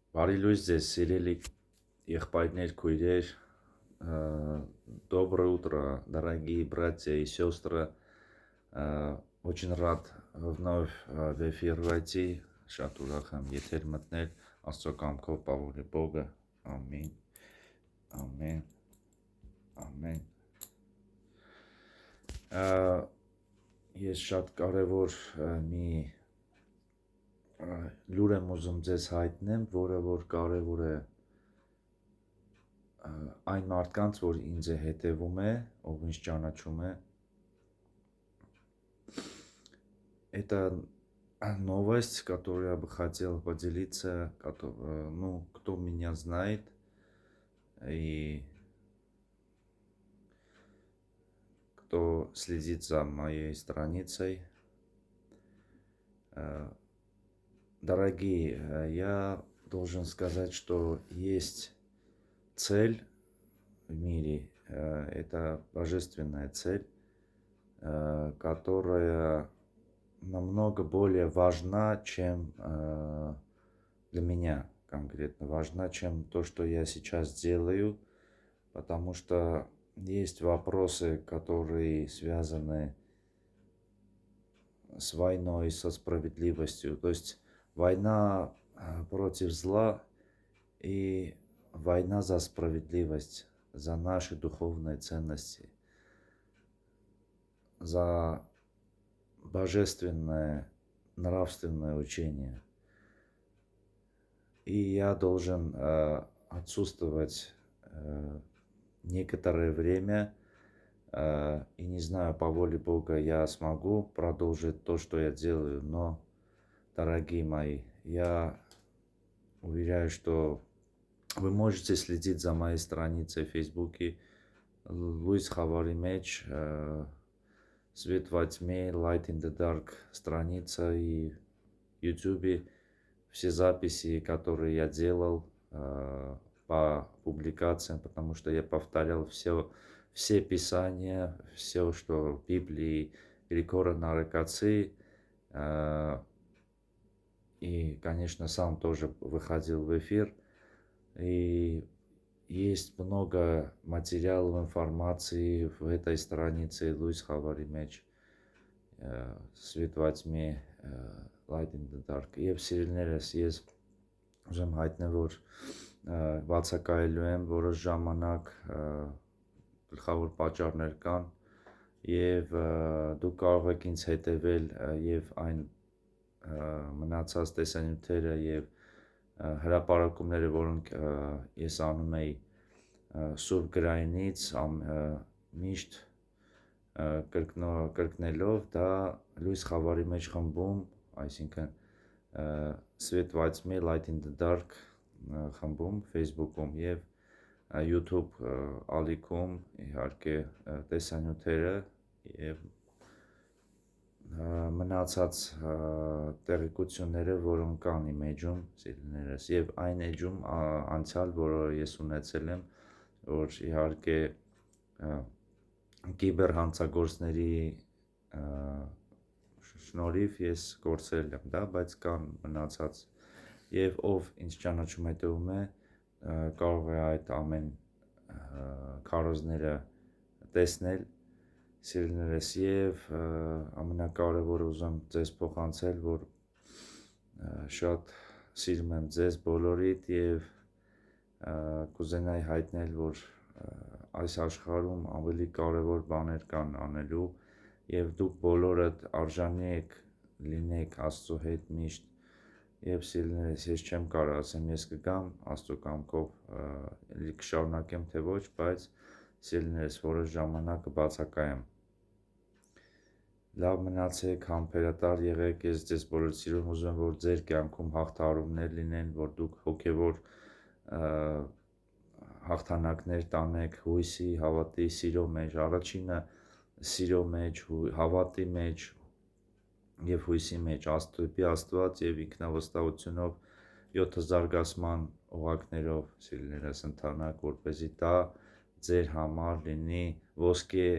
Բարի լույս ձեզ, սիրելի եղբայրներ, քույրեր, доброе утро, дорогие братья и сестры. Очень рад вновь в эфир войти. Շատ ուրախ եմ եթեր մտնել Աստծո կամքով Պավլի Բոգը։ Ամեն, ամեն, ամեն։ Ես շատ կարևոր մի լուր եմ ուզում ձեզ հայտնեմ, որը որ կարևոր է այն մարդկանց, որ ինձ է հետևում է, ով ինձ ճանաչում է։ Это новость, которую я бы хотел поделиться, кто меня знает и кто следит за моей страницей. Дорогие, я должен сказать, что есть цель в мире, это божественная цель, которая намного более важна, чем для меня конкретно, важна, чем то, что я сейчас делаю, потому что есть вопросы, которые связаны с войной, со справедливостью, то есть война против зла и война за справедливость, за наши духовные ценности, за божественное нравственное учение. И я должен отсутствовать некоторое время, и не знаю, по воле Бога я смогу продолжить то, что я делаю, но, дорогие мои, я уверяю, что вы можете следить за моей страницей в Фейсбуке Луис Хавари Меч, Свет во тьме, Light in the Dark страница, и в YouTube все записи, которые я делал по публикациям, потому что я повторял все писания, все, что в Библии или Коронарекации, и, конечно, сам тоже выходил в эфир, и есть много материалов, информации в этой странице Луис Хавари Меч, Свет во тьме, Light in the Dark, եւ սիրելիներս, ես ուզում հայտնեմ, որ բացակայելու եմ որոշ ժամանակ, գլխավոր պատճառներ կան, եւ դուք կարող եք ինձ հետևել եւ այն մնացած տեսանյութերը եւ հրապարակումները, որոնք ես անում էի Սուրբ գրայինից, միշտ կրկնելով, դա Լուիս Խավարի մեջ խմբում, այսինքն Свет во тьме, Light in the Dark խմբում, Facebook-ում եւ YouTube ալիքում, իհարկե տեսանյութերը եւ մնացած տեղեկությունները, որոնք կան իմ էջում, սիրելիներս, եւ այն էջում անցյալ, որը ես ունեցել եմ, որ իհարկե կիբեր հանցագործների շնորհիվ ես կորցրել եմ դա, բայց կան մնացած, եւ ով ինձ ճանաչում հետևում է, կարող է այդ ամեն քարոզները տեսնել, սիրելիներս, եւ ամենակարևորը ուզում ձեզ փոխանցել, որ շատ սիրում եմ ձեզ բոլորիդ եւ կուզենայի հայտնել, որ այս աշխարհում ավելի կարևոր բաներ կան անելու, եւ դուք բոլորդ արժանի եք լինեք Աստծո հետ միշտ, եւ սիրելիներս, ես չեմ կարող ասեմ ես կգամ Աստծո կամքով, կշարունակեմ թե ոչ, բայց սիրելիներս, որոշ ժամանակ կբացակայեմ։ Լավ մնացեք, համբերատար եղեք, ես ձեզ բոլոր սիրում, ուզում եմ, որ ձեր կյանքում հաղթահարումներ լինեն, որ դուք հոգևոր հաղթանակներ տանեք հույսի, հավատի, սիրո մեջ, առաջինը սիրո մեջ, հավատի մեջ եւ հույսի մեջ, դեպի Աստված եւ ինքնավստահությունով 7 զարգացման օղակներով, սիրելիներս, ընթանաք, որպեսզի դա ձեր համար լինի ոսկե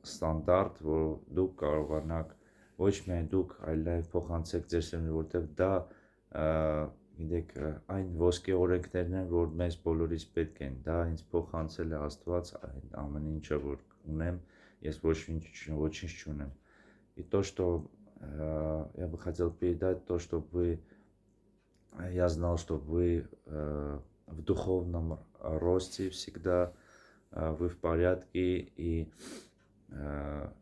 ստանդարտ, որ դուք կարողանաք ոչ միայն դուք, այլ նաև փոխանցեք ձեր սերունդին, որտեղ դա գիտեք, այն ոսկե օրենքներն են, որ մեզ բոլորիս պետք են, դա ինձ փոխանցել է Աստված, այն ամեն ինչը, որ ունեմ, ես ոչինչ չունեմ. И то, что я бы хотел передать, то, что я знал, что вы в духовном росте всегда, вы в порядке, и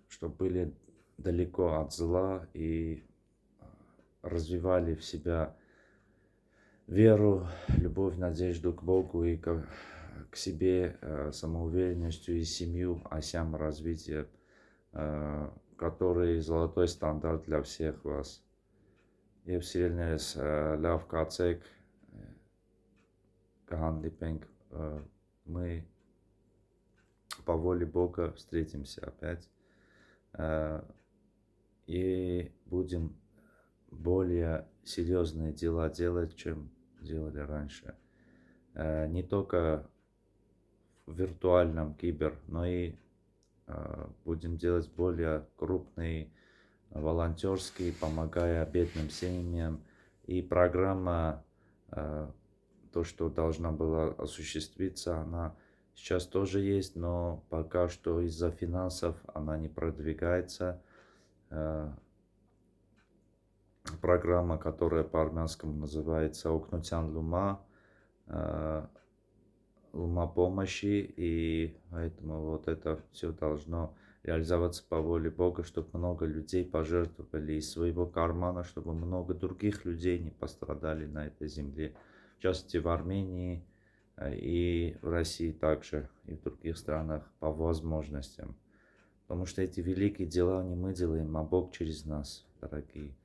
что были далеко от зла и развивали в себя веру, любовь, надежду к Богу и к себе, самоуверенностью и семью, осям развития, который золотой стандарт для всех вас. Եվ սիրելիներս, լավ կացեք, կհանդիպենք, мы по воле Бога встретимся опять и будем более серьезные дела делать, чем делали раньше. Не только в виртуальном кибер, но и будем делать более крупные волонтерские, помогая бедным семьям. И программа, то, что должна была осуществиться, она сейчас тоже есть, но пока что из-за финансов она не продвигается. Программа, которая по-армянскому называется «Օգնության Лума», Лума помощи, и поэтому вот это все должно реализоваться по воле Бога, чтобы много людей пожертвовали из своего кармана, чтобы много других людей не пострадали на этой земле, в частности в Армении и в России также, и в других странах по возможностям. Потому что эти великие дела не мы делаем, а Бог через нас, дорогие.